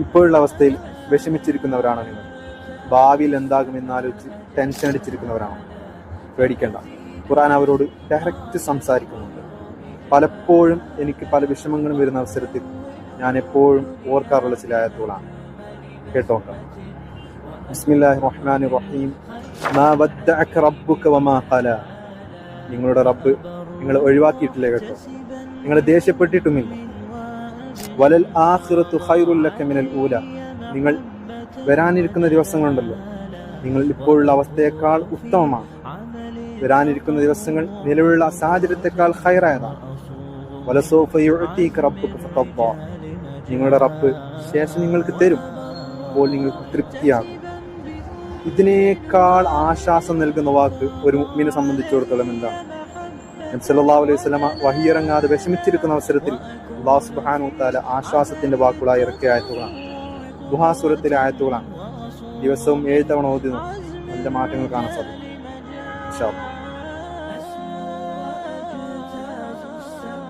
ഇപ്പോഴുള്ള അവസ്ഥയിൽ വിഷമിച്ചിരിക്കുന്നവരാണോ നിങ്ങൾ? ഭാവിയിൽ എന്താകുമെന്നാലോചിച്ച് ടെൻഷൻ അടിച്ചിരിക്കുന്നവരാണോ? പേടിക്കേണ്ട, ഖുർആൻ അവരോട് ഡയറക്റ്റ് സംസാരിക്കുന്നുണ്ട്. പലപ്പോഴും എനിക്ക് പല വിഷമങ്ങളും വരുന്ന അവസരത്തിൽ ഞാൻ എപ്പോഴും ഓർക്കാറുള്ള ചില ആയത്തുകളാണ്. കേട്ടോക്കാം. ബിസ്മില്ലാഹിർ റഹ്മാനിർ റഹീം. മാ വദ്ദഅക റബ്ബുക വമാ ഖലാ. നിങ്ങളുടെ റബ്ബ് നിങ്ങളെ ഒഴിവാക്കിയിട്ടില്ല കേട്ടോ, നിങ്ങളെ ദേഷ്യപ്പെട്ടിട്ടുമില്ല. വലൽ ആഖിറത്തു ഖൈറുൽ ലക മിനൽ ഊല. നിങ്ങൾ വരാനിരിക്കുന്ന ദിവസങ്ങളുണ്ടല്ലോ, നിങ്ങൾ ഇപ്പോഴുള്ള അവസ്ഥയേക്കാൾ ഉത്തമമാണ്. വരാനിരിക്കുന്ന ദിവസങ്ങൾ നിലവിലുള്ള സാഹചര്യത്തെക്കാൾ ഖൈറായതാണ്. വലസൗഫ യുഅതീക റബ്ബുക ഫതദ്ദാ. നിങ്ങളുടെ റബ്ബ് ശേഷം നിങ്ങൾക്ക് തരും, അപ്പോൾ നിങ്ങൾക്ക് തൃപ്തിയാകും. ഇതിനേക്കാൾ ആശ്വാസം നൽകുന്ന വാക്ക് ഒരു മുഅ്മിനെ സംബന്ധിച്ചിടത്തോളം എന്താണ്? നബി സല്ലല്ലാഹു അലൈഹി വസല്ലമ വഹിയിറങ്ങാതെ വിഷമിച്ചിരിക്കുന്ന അവസരത്തിൽ അല്ലാഹു സുബ്ഹാനഹു വ തആല ആശ്വാസത്തിന്റെ വാക്കുകളായി ഇറക്കിയ ആയത്തുകളാണ്, ദുഹാ സൂറത്തിലെ ആയത്തുകളാണ്. ദിവസവും 7 തവണ ഓതുന്നു, നല്ല മാറ്റങ്ങൾ കാണാൻ സാധിക്കും ഇൻഷാ അല്ലാഹ്.